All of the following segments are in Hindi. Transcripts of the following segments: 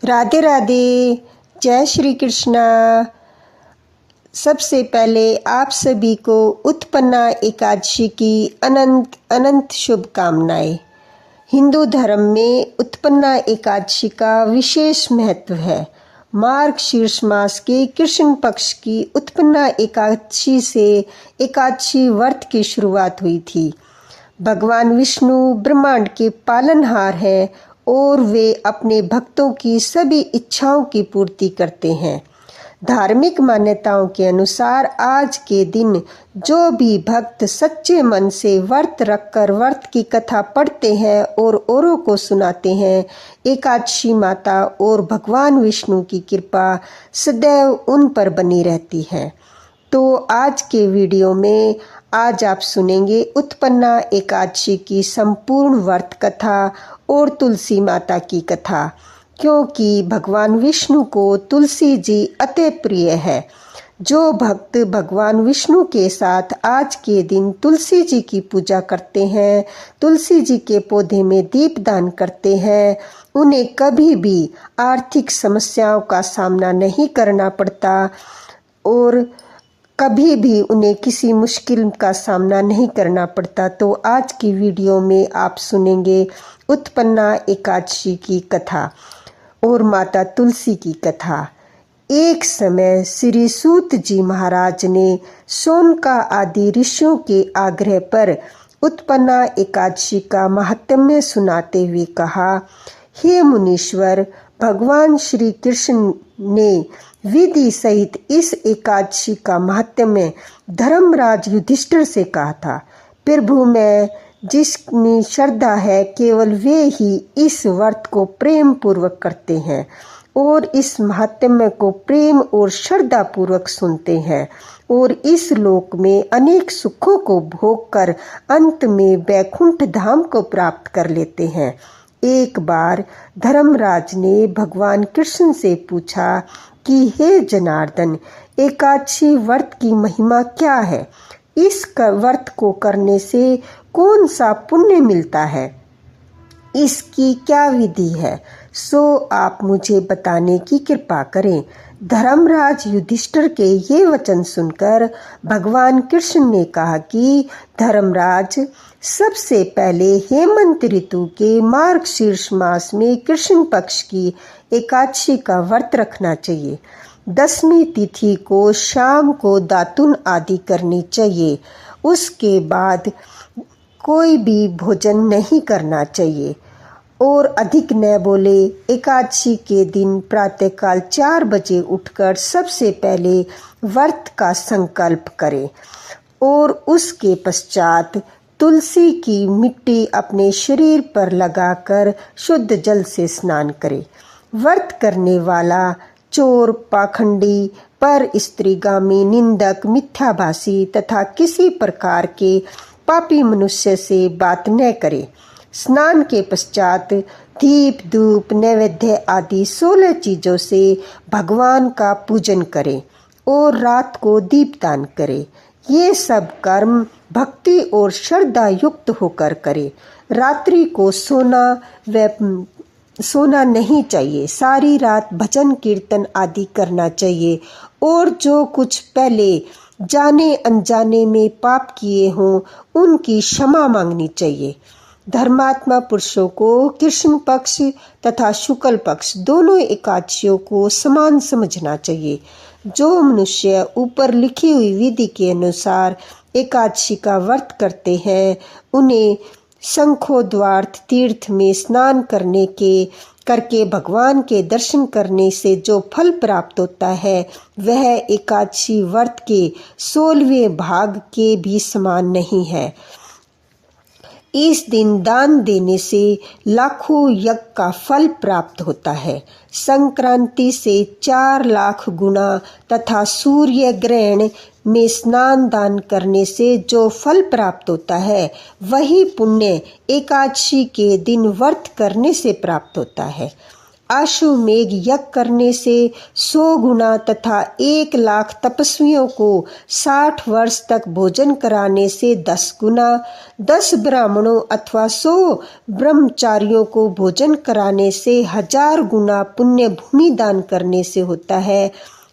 राधे राधे। जय श्री कृष्णा। सबसे पहले आप सभी को उत्पन्ना एकादशी की अनंत अनंत शुभकामनाएं। हिंदू धर्म में उत्पन्ना एकादशी का विशेष महत्व है। मार्गशीर्ष मास के कृष्ण पक्ष की उत्पन्ना एकादशी से एकादशी व्रत की शुरुआत हुई थी। भगवान विष्णु ब्रह्मांड के पालनहार हैं और वे अपने भक्तों की सभी इच्छाओं की पूर्ति करते हैं। धार्मिक मान्यताओं के अनुसार आज के दिन जो भी भक्त सच्चे मन से व्रत रखकर व्रत की कथा पढ़ते हैं और औरों को सुनाते हैं, एकादशी माता और भगवान विष्णु की कृपा सदैव उन पर बनी रहती है। तो आज के वीडियो में आज आप सुनेंगे उत्पन्ना एकादशी की संपूर्ण व्रत कथा और तुलसी माता की कथा, क्योंकि भगवान विष्णु को तुलसी जी अति प्रिय है। जो भक्त भगवान विष्णु के साथ आज के दिन तुलसी जी की पूजा करते हैं, तुलसी जी के पौधे में दीपदान करते हैं, उन्हें कभी भी आर्थिक समस्याओं का सामना नहीं करना पड़ता और कभी भी उन्हें किसी मुश्किल का सामना नहीं करना पड़ता। तो आज की वीडियो में आप सुनेंगे उत्पन्ना एकादशी की कथा और माता तुलसी की कथा। एक समय श्री सूत जी महाराज ने सोनका आदि ऋषियों के आग्रह पर उत्पन्ना एकादशी का महात्म्य सुनाते हुए कहा, हे मुनीश्वर, भगवान श्री कृष्ण ने विधि सहित इस एकादशी का महात्म्य धर्मराज युधिष्ठिर से कहा था। प्रभु में जिसमें श्रद्धा है केवल वे ही इस व्रत को प्रेम पूर्वक करते हैं और इस महात्म्य को प्रेम और श्रद्धा पूर्वक सुनते हैं और इस लोक में अनेक सुखों को भोग कर अंत में वैकुंठ धाम को प्राप्त कर लेते हैं। एक बार धर्मराज ने भगवान कृष्ण से पूछा कि हे जनार्दन, एकादशी व्रत की महिमा क्या है? इस व्रत को करने से कौन सा पुण्य मिलता है? इसकी क्या विधि है? सो आप मुझे बताने की कृपा करें। धर्मराज युधिष्ठिर के ये वचन सुनकर भगवान कृष्ण ने कहा कि धर्मराज, सबसे पहले हेमंत ऋतु के मार्गशीर्ष मास में कृष्ण पक्ष की एकादशी का व्रत रखना चाहिए। 10वीं तिथि को शाम को दातुन आदि करनी चाहिए। उसके बाद कोई भी भोजन नहीं करना चाहिए और अधिक न बोले। एकादशी के दिन प्रातःकाल 4 बजे उठकर सबसे पहले व्रत का संकल्प करें और उसके पश्चात तुलसी की मिट्टी अपने शरीर पर लगाकर शुद्ध जल से स्नान करे। व्रत करने वाला चोर, पाखंडी, पर स्त्रीगामी, निंदक, मिथ्याभाषी तथा किसी प्रकार के पापी मनुष्य से बात न करे। स्नान के पश्चात दीप, धूप, नैवेद्य आदि 16 चीजों से भगवान का पूजन करे और रात को दीपदान करे। ये सब कर्म भक्ति और श्रद्धा युक्त होकर करे। रात्रि को सोना नहीं चाहिए। सारी रात भजन कीर्तन आदि करना चाहिए और जो कुछ पहले जाने अनजाने में पाप किए हों उनकी क्षमा मांगनी चाहिए। धर्मात्मा पुरुषों को कृष्ण पक्ष तथा शुक्ल पक्ष दोनों एकादशियों को समान समझना चाहिए। जो मनुष्य ऊपर लिखी हुई विधि के अनुसार एकादशी का व्रत करते हैं, उन्हें शंखोद्वार्थ तीर्थ में स्नान करके भगवान के दर्शन करने से जो फल प्राप्त होता है वह एकादशी व्रत के 16वें भाग के भी समान नहीं है। इस दिन दान देने से लाखों यज्ञ का फल प्राप्त होता है। संक्रांति से 4 लाख गुना तथा सूर्य ग्रहण में स्नान दान करने से जो फल प्राप्त होता है वही पुण्य एकादशी के दिन व्रत करने से प्राप्त होता है। आशुमेघ यज्ञ करने से 100 गुना तथा 1,00,000 तपस्वियों को 60 वर्ष तक भोजन कराने से 10 गुना, 10 ब्राह्मणों अथवा 100 ब्रह्मचारियों को भोजन कराने से 1000 गुना पुण्य भूमि दान करने से होता है।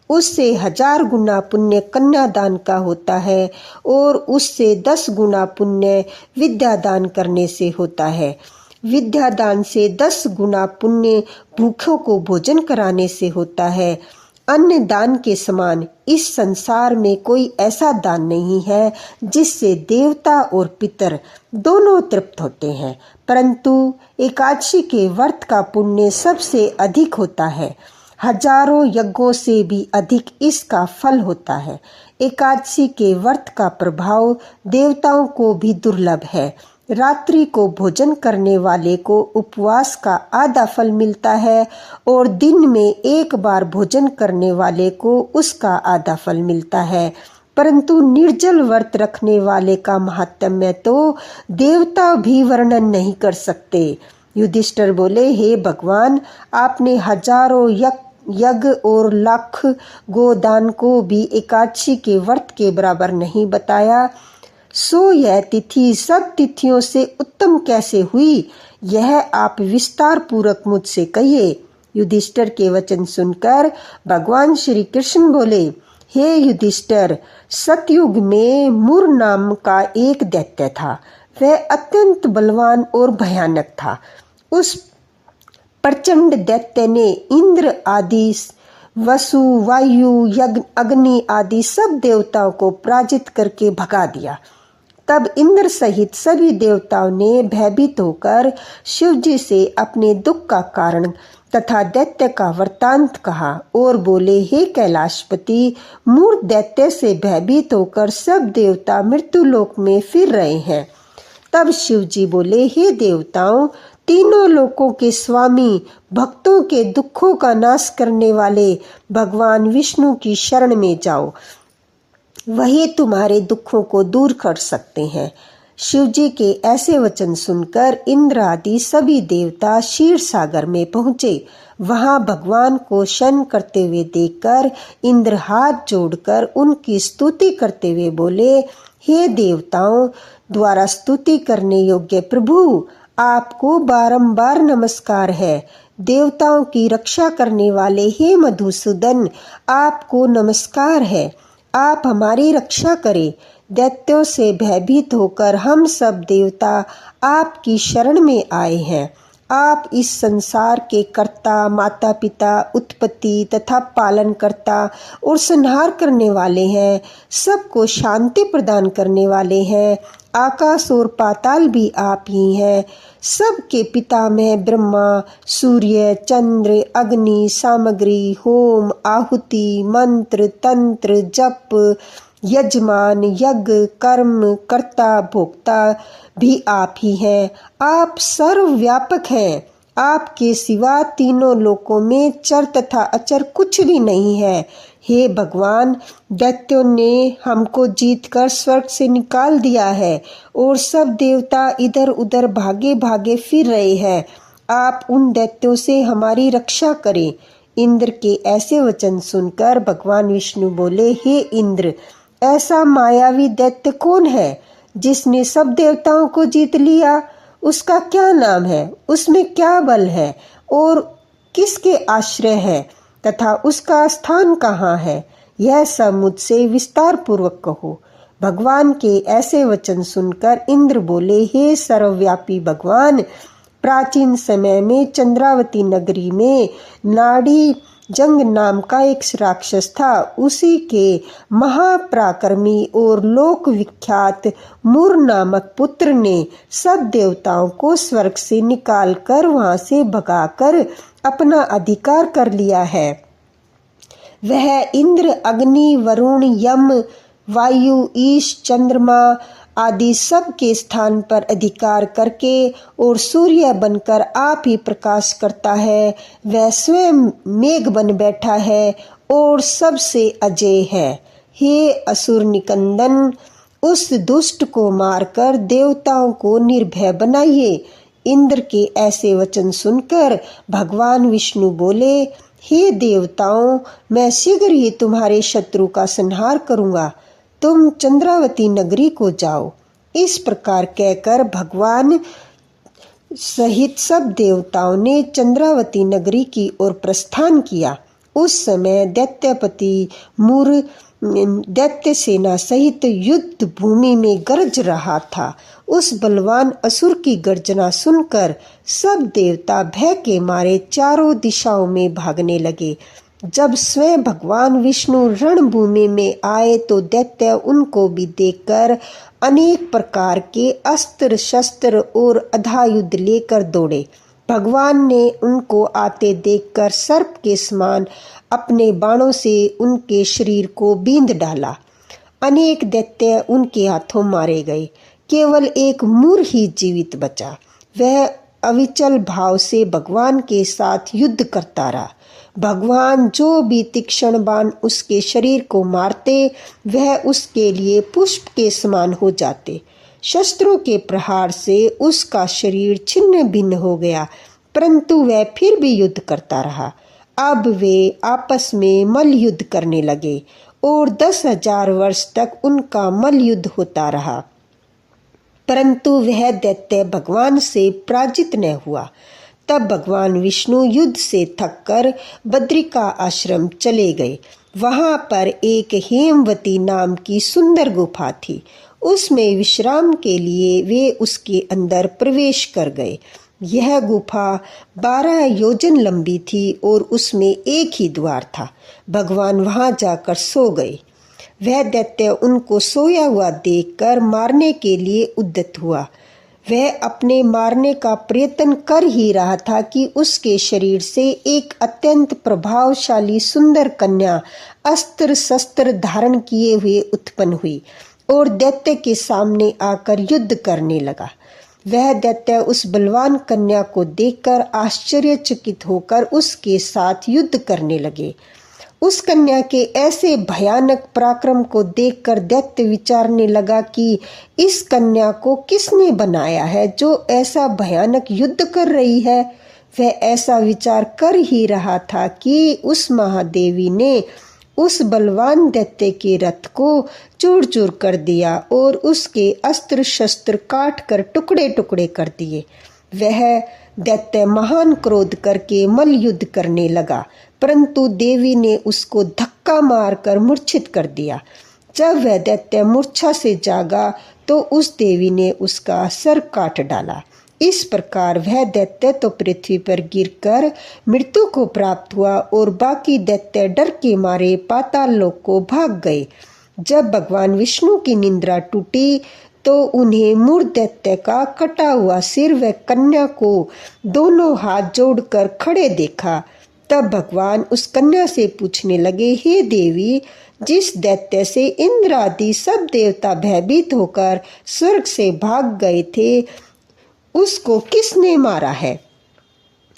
उससे 1000 गुना पुण्य कन्यादान का होता है और उससे 10 गुना पुण्य विद्यादान करने से होता है। विद्यादान से 10 गुना पुण्य भूखों को भोजन कराने से होता है। अन्य दान के समान इस संसार में कोई ऐसा दान नहीं है जिससे देवता और पितर दोनों तृप्त होते हैं, परंतु एकादशी के व्रत का पुण्य सबसे अधिक होता है। हजारों यज्ञों से भी अधिक इसका फल होता है। एकादशी के व्रत का प्रभाव देवताओं को भी दुर्लभ है। रात्रि को भोजन करने वाले को उपवास का आधा फल मिलता है और दिन में एक बार भोजन करने वाले को उसका आधा फल मिलता है, परंतु निर्जल व्रत रखने वाले का महात्म्य तो देवता भी वर्णन नहीं कर सकते। युधिष्ठिर बोले, हे भगवान, आपने हजारों यज्ञ और लाख गोदान को भी एकादशी के व्रत के बराबर नहीं बताया। सो यह तिथि सब तिथियों से उत्तम कैसे हुई, यह आप विस्तार पूर्वक मुझसे कहिए। युधिष्ठिर के वचन सुनकर भगवान श्री कृष्ण बोले, हे युधिष्ठिर, सतयुग में मुर नाम का एक दैत्य था। वह अत्यंत बलवान और भयानक था। उस प्रचंड दैत्य ने इंद्र आदि, वसु, वायु, यज्ञ, अग्नि आदि सब देवताओं को पराजित करके भगा दिया। तब इंद्र सहित सभी देवताओं ने भयभीत होकर शिवजी से अपने दुख का कारण तथा दैत्य का वृत्तांत कहा और बोले, हे कैलाशपति, मूर्ख दैत्य से भयभीत होकर सब देवता मृत्युलोक में फिर रहे हैं। तब शिवजी बोले, हे देवताओं, तीनों लोकों के स्वामी, भक्तों के दुखों का नाश करने वाले भगवान विष्णु की शरण में जाओ, वही तुम्हारे दुखों को दूर कर सकते हैं। शिवजी के ऐसे वचन सुनकर इंद्र आदि सभी देवता क्षीर सागर में पहुँचे। वहां भगवान को शयन करते हुए देखकर इंद्र हाथ जोड़कर उनकी स्तुति करते हुए बोले, हे देवताओं द्वारा स्तुति करने योग्य प्रभु, आपको बारंबार नमस्कार है। देवताओं की रक्षा करने वाले हे मधुसूदन, आपको नमस्कार है। आप हमारी रक्षा करें। दैत्यों से भयभीत होकर हम सब देवता आपकी शरण में आए हैं। आप इस संसार के कर्ता, माता पिता, उत्पत्ति तथा पालन करता और संहार करने वाले हैं। सबको शांति प्रदान करने वाले हैं। आकाश और पाताल भी आप ही हैं। सबके पिता में ब्रह्मा, सूर्य, चंद्र, अग्नि, सामग्री, होम, आहुति, मंत्र, तंत्र, जप, यजमान, यज्ञ, कर्म, कर्ता, भोक्ता भी आप ही हैं। आप सर्वव्यापक हैं। आपके सिवा तीनों लोकों में चर तथा अचर कुछ भी नहीं है। हे भगवान, दैत्यों ने हमको जीतकर स्वर्ग से निकाल दिया है और सब देवता इधर उधर भागे भागे फिर रहे हैं। आप उन दैत्यों से हमारी रक्षा करें। इंद्र के ऐसे वचन सुनकर भगवान विष्णु बोले, हे इंद्र, ऐसा मायावी दैत्य कौन है जिसने सब देवताओं को जीत लिया? उसका क्या नाम है? उसमें क्या बल है और किसके आश्रय है तथा उसका स्थान कहाँ है? यह सब मुझसे विस्तार पूर्वक कहो। भगवान के ऐसे वचन सुनकर इंद्र बोले, हे सर्वव्यापी भगवान, प्राचीन समय में चंद्रावती नगरी में नाड़ी जंग नाम का एक राक्षस था। उसी के महापराक्रमी और लोक विख्यात मुर नामक पुत्र ने सब देवताओं को स्वर्ग से निकालकर वहां से भगाकर अपना अधिकार कर लिया है। वह इंद्र, अग्नि, वरुण, यम, वायु, ईश, चंद्रमा आदि सब के स्थान पर अधिकार करके और सूर्य बनकर आप ही प्रकाश करता है। वह स्वयं मेघ बन बैठा है और सबसे अजय है। हे असुर निकंदन, उस दुष्ट को मारकर देवताओं को निर्भय बनाइए। इंद्र के ऐसे वचन सुनकर भगवान विष्णु बोले, हे देवताओं, मैं शीघ्र ही तुम्हारे शत्रु का संहार करूंगा। तुम चंद्रावती नगरी को जाओ। इस प्रकार कहकर भगवान सहित सब देवताओं ने चंद्रावती नगरी की ओर प्रस्थान किया। उस समय दैत्यपति मुर दैत्य सेना सहित युद्ध भूमि में गरज रहा था। उस बलवान असुर की गर्जना सुनकर सब देवता भय के मारे चारों दिशाओं में भागने लगे। जब स्वयं भगवान विष्णु रणभूमि में आए तो दैत्य उनको भी देखकर अनेक प्रकार के अस्त्र शस्त्र और अधायुध लेकर दौड़े। भगवान ने उनको आते देखकर सर्प के समान अपने बाणों से उनके शरीर को बींध डाला। अनेक दैत्य उनके हाथों मारे गए। केवल एक मुर ही जीवित बचा। वह अविचल भाव से भगवान के साथ युद्ध करता रहा। भगवान जो भी तीक्ष्ण बाण उसके शरीर को मारते वह उसके लिए पुष्प के समान हो जाते। शस्त्रों के प्रहार से उसका शरीर छिन्न भिन्न हो गया, परंतु वह फिर भी युद्ध करता रहा। अब वे आपस में मल्ल युद्ध करने लगे और 10,000 वर्ष तक उनका मल्ल युद्ध होता रहा, परंतु वह दैत्य भगवान से पराजित न हुआ। तब भगवान विष्णु युद्ध से थककर बद्रिका आश्रम चले गए। वहां पर एक हेमवती नाम की सुंदर गुफा थी। उसमें विश्राम के लिए वे उसके अंदर प्रवेश कर गए। यह गुफा 12 योजन लंबी थी और उसमें एक ही द्वार था। भगवान वहां जाकर सो गए। वह दैत्य उनको सोया हुआ देखकर मारने के लिए उद्यत हुआ। वह अपने मारने का प्रयत्न कर ही रहा था कि उसके शरीर से एक अत्यंत प्रभावशाली सुंदर कन्या अस्त्र शस्त्र धारण किए हुए उत्पन्न हुई और दैत्य के सामने आकर युद्ध करने लगा। वह दैत्य उस बलवान कन्या को देखकर आश्चर्यचकित होकर उसके साथ युद्ध करने लगे। उस कन्या के ऐसे भयानक पराक्रम को देखकर दैत्य विचारने लगा कि इस कन्या को किसने बनाया है जो ऐसा भयानक युद्ध कर रही है। वह ऐसा विचार कर ही रहा था कि उस महादेवी ने उस बलवान दैत्य के रथ को चूर चूर कर दिया और उसके अस्त्र शस्त्र काट कर टुकड़े टुकड़े कर दिए। वह दैत्य महान क्रोध करके मल्ल युद्ध करने लगा, परंतु देवी ने उसको धक्का मारकर मूर्छित कर दिया। जब वह दैत्य मूर्छा से जागा तो उस देवी ने उसका सर काट डाला। इस प्रकार वह दैत्य तो पृथ्वी पर गिरकर मृत्यु को प्राप्त हुआ और बाकी दैत्य डर के मारे पाताल लोक को भाग गए। जब भगवान विष्णु की निद्रा टूटी तो उन्हें मूर दैत्य का कटा हुआ सिर व कन्या को दोनों हाथ जोड़कर खड़े देखा। तब भगवान उस कन्या से पूछने लगे, हे देवी, जिस दैत्य से इंद्र आदि सब देवता भयभीत होकर स्वर्ग से भाग गए थे, उसको किसने मारा है?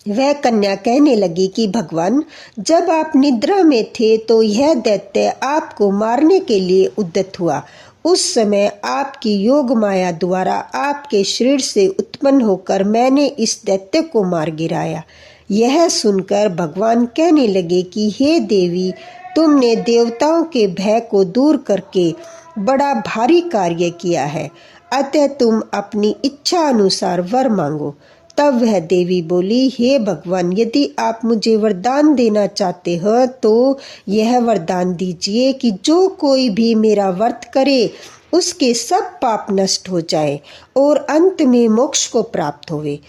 वह कन्या कहने लगी कि भगवान, जब आप निद्रा में थे तो यह दैत्य आपको मारने के लिए उद्यत हुआ। उस समय आपकी योग माया द्वारा आपके शरीर से उत्पन्न होकर मैंने इस दैत्य को मार गिराया। यह सुनकर भगवान कहने लगे कि हे देवी, तुमने देवताओं के भय को दूर करके बड़ा भारी कार्य किया है, अतः तुम अपनी इच्छा अनुसार वर मांगो। तब वह देवी बोली, हे भगवान, यदि आप मुझे वरदान देना चाहते हो तो यह वरदान दीजिए कि जो कोई भी मेरा व्रत करे उसके सब पाप नष्ट हो जाए और अंत में मोक्ष को प्राप्त होवे।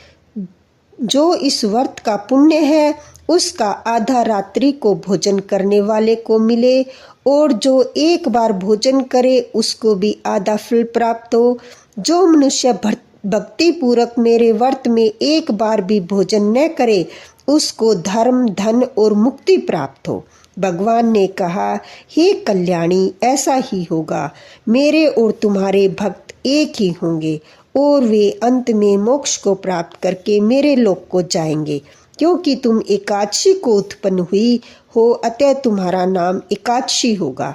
जो इस व्रत का पुण्य है उसका आधा रात्रि को भोजन करने वाले को मिले और जो एक बार भोजन करे उसको भी आधा फल प्राप्त हो। जो मनुष्य भक्ति पूर्वक मेरे व्रत में एक बार भी भोजन न करे उसको धर्म, धन और मुक्ति प्राप्त हो। भगवान ने कहा, हे कल्याणी, ऐसा ही होगा। मेरे और तुम्हारे भक्त एक ही होंगे और वे अंत में मोक्ष को प्राप्त करके मेरे लोक को जाएंगे। क्योंकि तुम एकादशी को उत्पन्न हुई हो, अतः तुम्हारा नाम एकादशी होगा।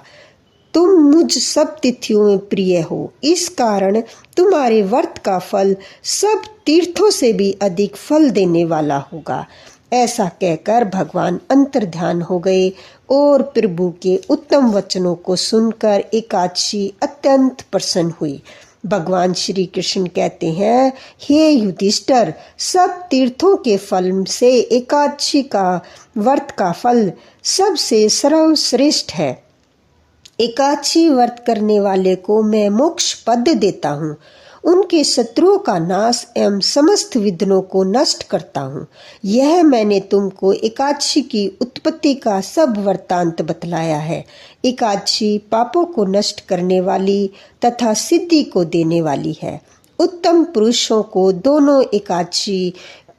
तुम मुझ सब तिथियों में प्रिय हो, इस कारण तुम्हारे व्रत का फल सब तीर्थों से भी अधिक फल देने वाला होगा। ऐसा कहकर भगवान अंतर्ध्यान हो गए और प्रभु के उत्तम वचनों को सुनकर एकादशी अत्यंत प्रसन्न हुई। भगवान श्री कृष्ण कहते हैं, हे युधिष्ठिर, सब तीर्थों के फल से एकादशी का व्रत का फल सबसे सर्वश्रेष्ठ है। एकादशी व्रत करने वाले को मैं मोक्ष पद देता हूँ, उनके शत्रुओं का नाश एवं समस्त विघ्नों को नष्ट करता हूँ। यह मैंने तुमको एकादशी की उत्पत्ति का सब वृत्तांत बतलाया है। एकादशी पापों को नष्ट करने वाली तथा सिद्धि को देने वाली है। उत्तम पुरुषों को दोनों एकादशी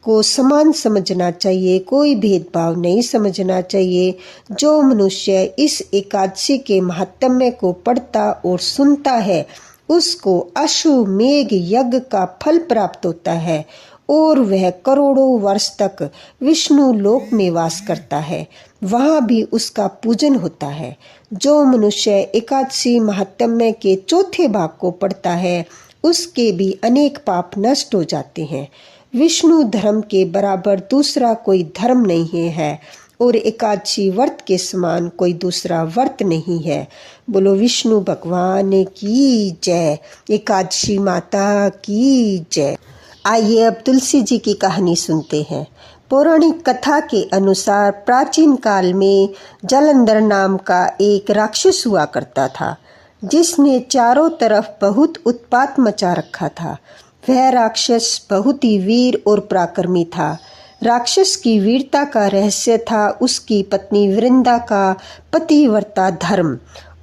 को समान समझना चाहिए, कोई भेदभाव नहीं समझना चाहिए। जो मनुष्य इस एकादशी के महात्म्य को पढ़ता और सुनता है उसको अश्वमेघ यज्ञ का फल प्राप्त होता है और वह करोड़ों वर्ष तक विष्णु लोक में वास करता है, वहाँ भी उसका पूजन होता है। जो मनुष्य एकादशी महात्म्य के चौथे भाग को पढ़ता है उसके भी अनेक पाप नष्ट हो जाते हैं। विष्णु धर्म के बराबर दूसरा कोई धर्म नहीं है और एकादशी व्रत के समान कोई दूसरा व्रत नहीं है। बोलो विष्णु भगवान की जय, एकादशी माता की जय। आइए अब तुलसी जी की कहानी सुनते हैं। पौराणिक कथा के अनुसार प्राचीन काल में जलंधर नाम का एक राक्षस हुआ करता था, जिसने चारों तरफ बहुत उत्पात मचा रखा था। वह राक्षस बहुत ही वीर और पराक्रमी था। राक्षस की वीरता का रहस्य था उसकी पत्नी वृंदा का पतिव्रता धर्म,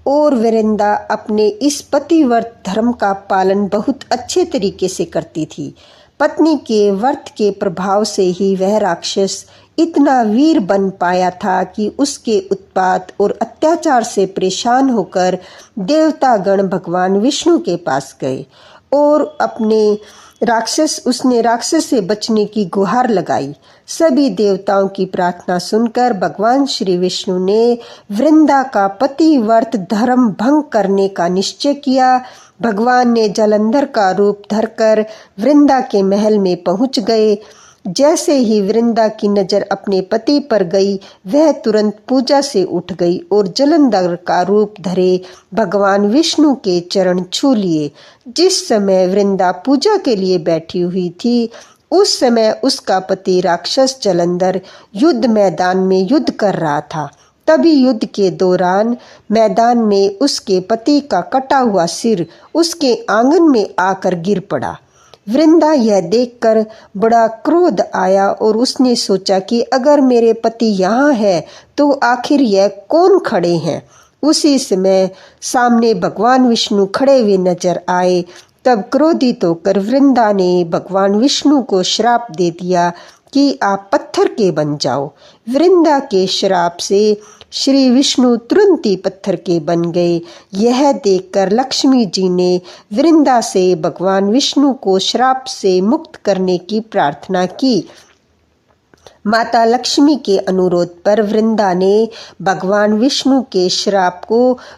और वृंदा अपने इस पतिव्रत धर्म का पालन बहुत अच्छे तरीके से करती थी। पत्नी के व्रत के प्रभाव से ही वह राक्षस इतना वीर बन पाया था कि उसके उत्पात और अत्याचार से परेशान होकर देवतागण भगवान विष्णु के पास गए और उसने राक्षस से बचने की गुहार लगाई। सभी देवताओं की प्रार्थना सुनकर भगवान श्री विष्णु ने वृंदा का पतिव्रत धर्म भंग करने का निश्चय किया। भगवान ने जलंधर का रूप धरकर वृंदा के महल में पहुंच गए। जैसे ही वृंदा की नजर अपने पति पर गई, वह तुरंत पूजा से उठ गई और जलंधर का रूप धरे भगवान विष्णु के चरण छू लिए। जिस समय वृंदा पूजा के लिए बैठी हुई थी, उस समय उसका पति राक्षस जलंधर युद्ध मैदान में युद्ध कर रहा था। तभी युद्ध के दौरान मैदान में उसके पति का कटा हुआ सिर उसके आंगन में आकर गिर पड़ा। वृंदा यह देखकर बड़ा क्रोध आया और उसने सोचा कि अगर मेरे पति यहाँ है तो आखिर यह कौन खड़े हैं। उसी समय सामने भगवान विष्णु खड़े हुए नजर आए। तब क्रोधित होकर वृंदा ने भगवान विष्णु को श्राप दे दिया कि आप पत्थर के बन जाओ। वृंदा के श्राप से श्री विष्णु तुरंत ही पत्थर के बन गए। यह देखकर लक्ष्मी जी ने वृंदा से भगवान विष्णु को श्राप से मुक्त करने की प्रार्थना की। माता लक्ष्मी के अनुरोध पर वृंदा ने भगवान विष्णु के श्राप को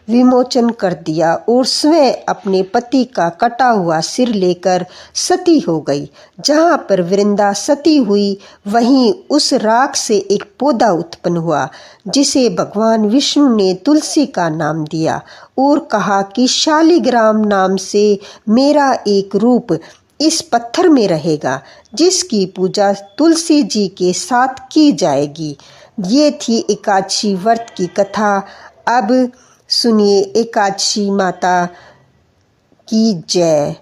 विमोचन कर दिया और स्वयं अपने पति का कटा हुआ सिर लेकर सती हो गई। जहाँ पर वृंदा सती हुई, वहीं उस राख से एक पौधा उत्पन्न हुआ, जिसे भगवान विष्णु ने तुलसी का नाम दिया और कहा कि शालिग्राम नाम से मेरा एक रूप इस पत्थर में रहेगा, जिसकी पूजा तुलसी जी के साथ की जाएगी। ये थी एकादशी व्रत की कथा। अब सुनिए एकादशी माता की जय।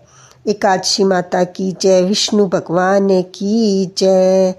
एकादशी माता की जय। विष्णु भगवान की जय।